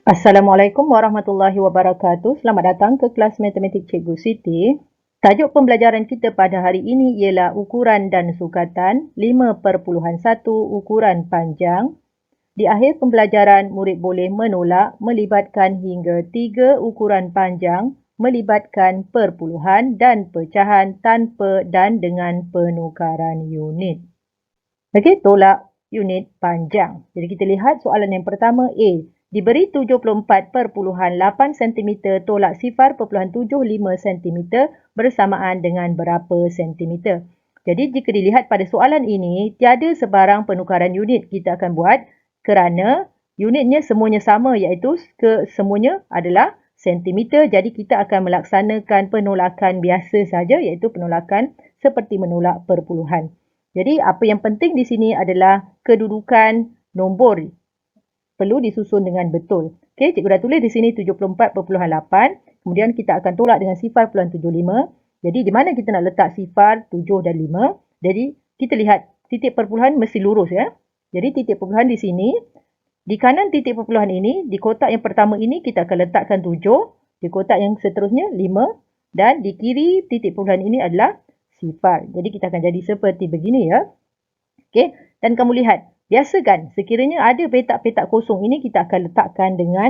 Assalamualaikum warahmatullahi wabarakatuh. Selamat datang ke kelas Matematik Cikgu Siti. Tajuk pembelajaran kita pada hari ini ialah ukuran dan sukatan 5.1 ukuran panjang. Di akhir pembelajaran, murid boleh menolak melibatkan hingga 3 ukuran panjang melibatkan perpuluhan dan pecahan tanpa dan dengan penukaran unit. Okey, tolak unit panjang. Jadi kita lihat soalan yang pertama A. Diberi 74.8 cm tolak 0.75 cm bersamaan dengan berapa cm. Jadi jika dilihat pada soalan ini, tiada sebarang penukaran unit kita akan buat kerana unitnya semuanya sama iaitu semuanya adalah cm. Jadi kita akan melaksanakan penolakan biasa saja iaitu penolakan seperti menolak perpuluhan. Jadi apa yang penting di sini adalah kedudukan nombor perlu disusun dengan betul. Okey, cikgu dah tulis di sini 74.8. Kemudian kita akan tolak dengan 0.75. Jadi di mana kita nak letak 0, 7 dan 5. Jadi kita lihat titik perpuluhan mesti lurus ya. Jadi titik perpuluhan di sini. Di kanan titik perpuluhan ini, di kotak yang pertama ini kita akan letakkan 7. Di kotak yang seterusnya 5. Dan di kiri titik perpuluhan ini adalah 0. Jadi kita akan jadi seperti begini ya. Okey, dan kamu lihat. Biasa kan, sekiranya ada petak-petak kosong ini kita akan letakkan dengan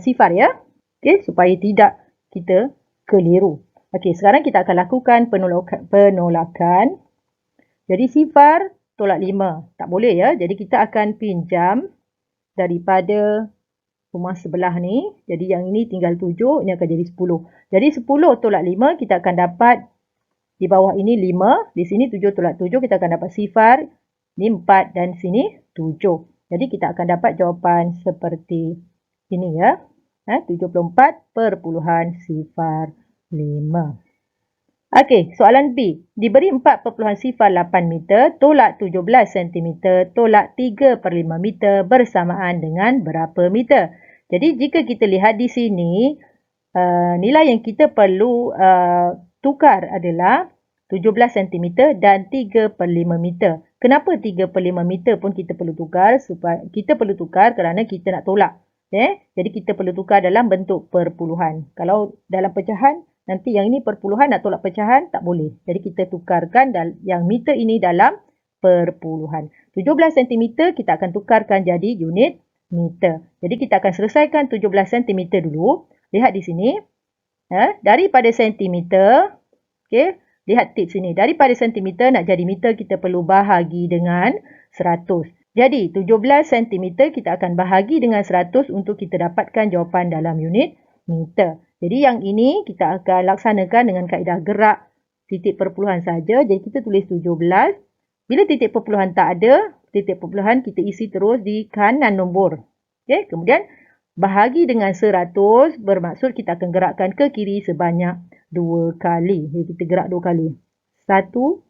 sifar ya. Okey, supaya tidak kita keliru. Okey, sekarang kita akan lakukan penolakan. Jadi sifar tolak 5. Tak boleh ya. Jadi kita akan pinjam daripada rumah sebelah ni. Jadi yang ini tinggal 7, ini akan jadi 10. Jadi 10 tolak 5 kita akan dapat di bawah ini 5. Di sini 7 tolak 7 kita akan dapat sifar. Ini 4 dan sini 7. Jadi kita akan dapat jawapan seperti ini ya. 74.05. Okey, soalan B. Diberi 4.08 meter tolak 17 cm tolak 3/5 meter bersamaan dengan berapa meter? Jadi jika kita lihat di sini, nilai yang kita perlu tukar adalah 17 cm dan 3/5 meter. Kenapa 3/5 meter pun kita perlu tukar? Supaya kita perlu tukar kerana kita nak tolak. Jadi kita perlu tukar dalam bentuk perpuluhan. Kalau dalam pecahan, nanti yang ini perpuluhan nak tolak pecahan, tak boleh. Jadi kita tukarkan yang meter ini dalam perpuluhan. 17 cm kita akan tukarkan jadi unit meter. Jadi kita akan selesaikan 17 cm dulu. Lihat di sini. Daripada centimeter, okay, lihat tips sini. Daripada sentimeter nak jadi meter, kita perlu bahagi dengan 100. Jadi, 17 cm kita akan bahagi dengan 100 untuk kita dapatkan jawapan dalam unit meter. Jadi, yang ini kita akan laksanakan dengan kaedah gerak titik perpuluhan saja. Jadi, kita tulis 17. Bila titik perpuluhan tak ada, titik perpuluhan kita isi terus di kanan nombor. Okay, kemudian bahagi dengan 100 bermaksud kita akan gerakkan ke kiri sebanyak 2 kali. Jadi kita gerak 2 kali. 1,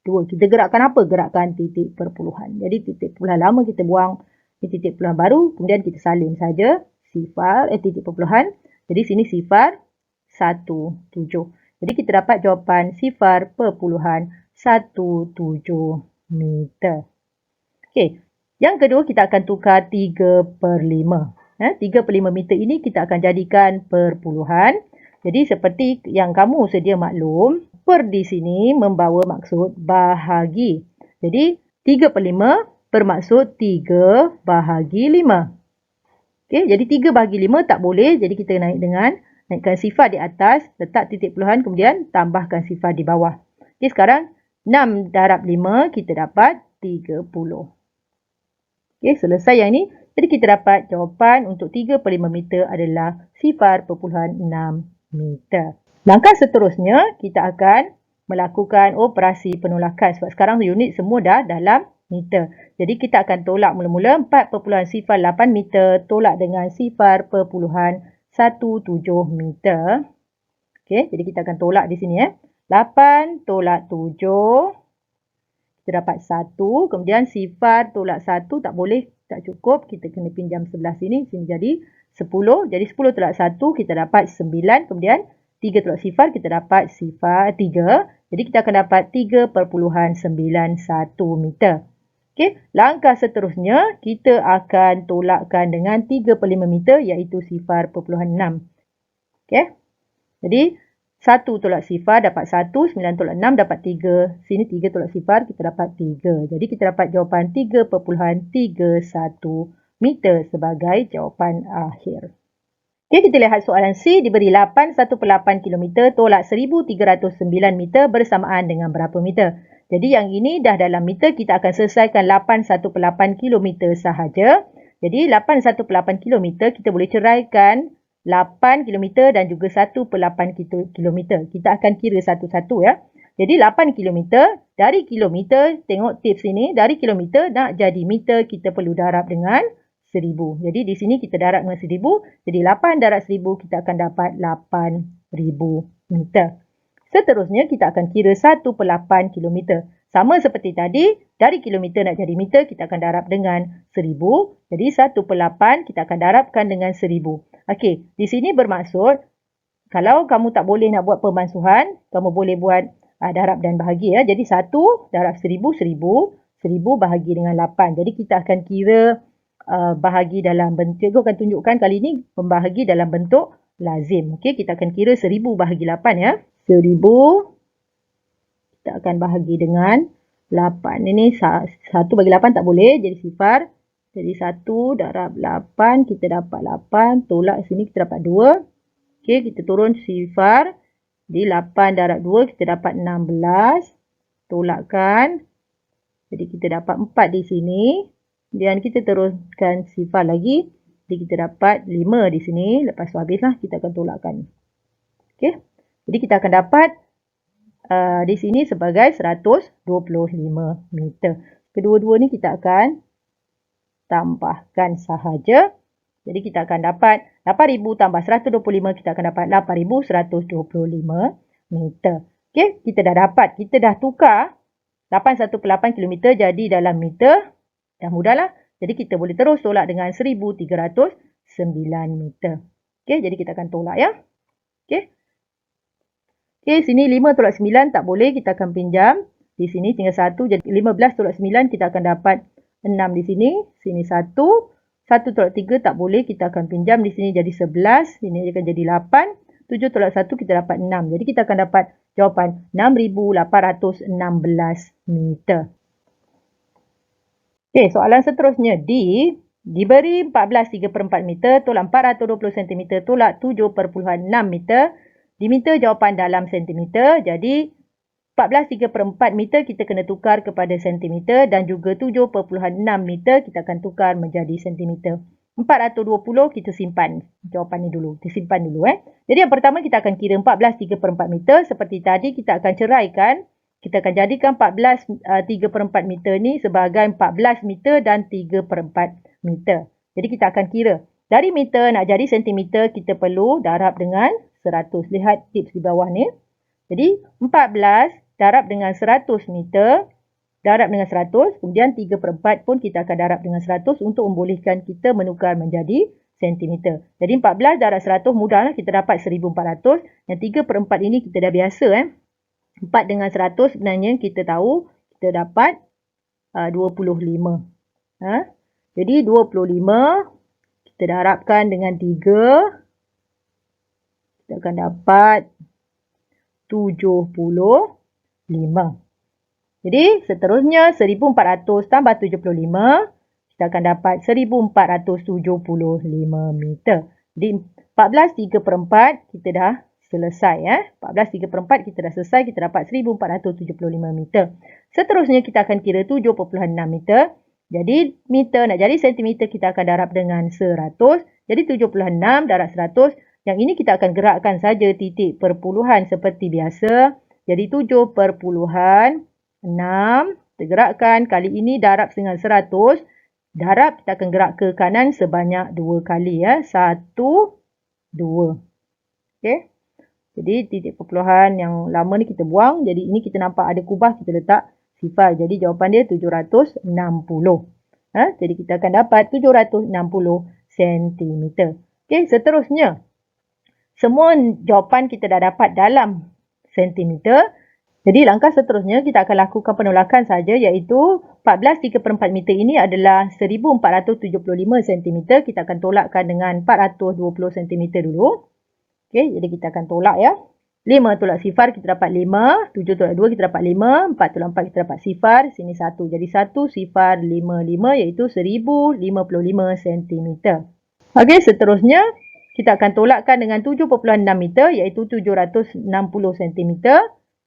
2. Kita gerakkan apa? Gerakkan titik perpuluhan. Jadi titik perpuluhan lama kita buang. Ini titik perpuluhan baru. Kemudian kita salin saja titik perpuluhan. Jadi sini 0, 1, 7. Jadi kita dapat jawapan 0.17 meter. Okey. Yang kedua kita akan tukar 3/5. 3/5 meter ini kita akan jadikan perpuluhan. Jadi seperti yang kamu sedia maklum, per di sini membawa maksud bahagi. Jadi 3/5 bermaksud 3/5. Okey, jadi 3/5 tak boleh. Jadi kita naikkan sifar di atas, letak titik perpuluhan, kemudian tambahkan sifar di bawah. Okey, sekarang 6 darab 5 kita dapat 30. Okey, selesai yang ini. Jadi kita dapat jawapan untuk 3/5 meter adalah 0.6 meter. Langkah seterusnya, kita akan melakukan operasi penolakan. Sebab sekarang unit semua dah dalam meter. Jadi kita akan tolak mula-mula 4.08 meter tolak dengan 0.17 meter. Okey, jadi kita akan tolak di sini 8 tolak 7. Kita dapat 1. Kemudian 0 tolak 1 tak boleh, tak cukup. Kita kena pinjam sebelah sini. Sini jadi 10. Jadi 10 tolak 1 kita dapat 9. Kemudian 3 tolak 0 kita dapat 3. Jadi kita akan dapat 3.91 meter. Okey, langkah seterusnya kita akan tolakkan dengan 3/5 meter iaitu 0.6. Okey. Jadi 1 tolak 0 dapat 1, 9 tolak 6 dapat 3. Sini 3 tolak 0 kita dapat 3. Jadi kita dapat jawapan 3.31 meter sebagai jawapan akhir. Okey, kita lihat soalan C diberi 818 km tolak 1309 meter bersamaan dengan berapa meter? Jadi yang ini dah dalam meter, kita akan selesaikan 818 km sahaja. Jadi 818 km kita boleh ceraikan 8 km dan juga 1/8 km. Kita akan kira satu-satu ya. Jadi 8 km, dari kilometer, tengok tips ini, dari kilometer nak jadi meter kita perlu darab dengan 1000. Jadi di sini kita darab dengan 1000. Jadi 8 darab 1000 kita akan dapat 8000 meter. Seterusnya kita akan kira 1/8 km. Sama seperti tadi, dari kilometer nak jadi meter kita akan darab dengan 1000. Jadi 1/8 kita akan darabkan dengan 1000. Okey, di sini bermaksud kalau kamu tak boleh nak buat pemansuhan, kamu boleh buat darab dan bahagi ya. Jadi 1 darab 1000, 1000. 1000 bahagi dengan 8. Jadi kita akan kira bahagi dalam bentuk, cikgu akan tunjukkan kali ini pembahagi dalam bentuk lazim. Okey, kita akan kira 1000 bahagi 8 ya. 1000 kita akan bahagi dengan 8. Ini 1 bagi 8 tak boleh, jadi 0. Jadi 1 darab 8 kita dapat 8, tolak sini kita dapat 2. Okey, kita turun 0. Jadi 8 darab 2 kita dapat 16. Tolakkan. Jadi kita dapat 4 di sini. Dan kita teruskan 0 lagi. Jadi kita dapat 5 di sini. Lepas tu habislah kita akan tolakkan. Okey. Jadi kita akan dapat di sini sebagai 125 meter. Kedua-dua ni kita akan tambahkan sahaja. Jadi kita akan dapat 8000 tambah 125, kita akan dapat 8125 meter. Okey, kita dah dapat. Kita dah tukar 818 km jadi dalam meter. Dah mudahlah. Jadi kita boleh terus tolak dengan 1309 meter. Okey, jadi kita akan tolak ya. Okey. Okey, sini 5 tolak 9 tak boleh, kita akan pinjam. Di sini tinggal 1, jadi 15 tolak 9 kita akan dapat 6 di sini. Sini 1. 1 tolak 3 tak boleh, kita akan pinjam. Di sini jadi 11, sini akan jadi 8. 7 tolak 1 kita dapat 6. Jadi kita akan dapat jawapan 6816 meter. Okey, soalan seterusnya D. Diberi 14 3/4 meter tolak 420 cm tolak 7.6 meter. Diminta jawapan dalam sentimeter. Jadi 14 3/4 meter kita kena tukar kepada sentimeter dan juga 7.6 meter kita akan tukar menjadi sentimeter. 420 kita simpan jawapan ni dulu. Disimpan dulu Jadi yang pertama kita akan kira 14 3/4 meter. Seperti tadi kita akan ceraikan. Kita akan jadikan 14 3/4 meter ni sebagai 14 meter dan 3/4 meter. Jadi kita akan kira. Dari meter nak jadi sentimeter kita perlu darab dengan 100. Lihat tips di bawah ni. Jadi 14 darab dengan 100 meter. Darab dengan 100. Kemudian 3/4 pun kita akan darab dengan 100 untuk membolehkan kita menukar menjadi sentimeter. Jadi 14 darab 100 mudahlah kita dapat 1400. Yang 3/4 ini kita dah biasa 4 dengan 100 sebenarnya kita tahu kita dapat 25. Jadi 25 kita darabkan dengan 3. Kita akan dapat 75. Jadi seterusnya 1400 tambah 75. Kita akan dapat 1475 meter. Jadi 14 3/4 kita dah selesai 14 3/4 kita dah selesai, kita dapat 1475 meter. Seterusnya kita akan kira 7.6 meter. Jadi meter nak jadi sentimeter kita akan darab dengan 100. Jadi 76 darab 100. Yang ini kita akan gerakkan saja titik perpuluhan seperti biasa. Jadi 7.6 tergerakkan. Kali ini darab dengan 100. Darab kita akan gerak ke kanan sebanyak 2 kali 1, 2. Okey. Jadi titik perpuluhan yang lama ni kita buang. Jadi ini kita nampak ada kubah, kita letak 0. Jadi jawapan dia 760. Jadi kita akan dapat 760 cm. Okey, seterusnya. Semua jawapan kita dah dapat dalam sentimeter. Jadi langkah seterusnya kita akan lakukan penolakan saja, iaitu 14 3/4 meter ini adalah 1475 cm. Kita akan tolakkan dengan 420 cm dulu. Okey, jadi kita akan tolak ya. 5 tolak sifar kita dapat 5, 7 tolak 2 kita dapat 5, 4 tolak 4 kita dapat sifar, sini 1. Jadi 1 sifar 55 iaitu 1055 cm. Okey, seterusnya kita akan tolakkan dengan 7.6 meter iaitu 760 cm.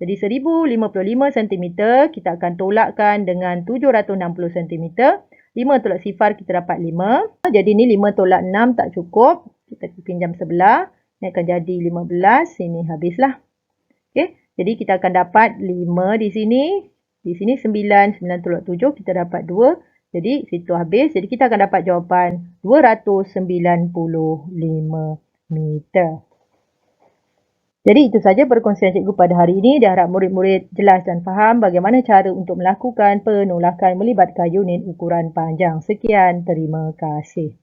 Jadi 1055 cm kita akan tolakkan dengan 760 cm. 5 tolak sifar kita dapat 5. Jadi ni 5 tolak 6 tak cukup. Kita pinjam sebelah. Ini akan jadi 15. Sini habislah. Okey. Jadi kita akan dapat 5 di sini. Di sini 9. 9 tolak 7 kita dapat 2. Jadi situ habis. Jadi kita akan dapat jawapan 295 meter. Jadi itu saja perkongsian cikgu pada hari ini. Diharap murid-murid jelas dan faham bagaimana cara untuk melakukan penolakan melibatkan unit ukuran panjang. Sekian, terima kasih.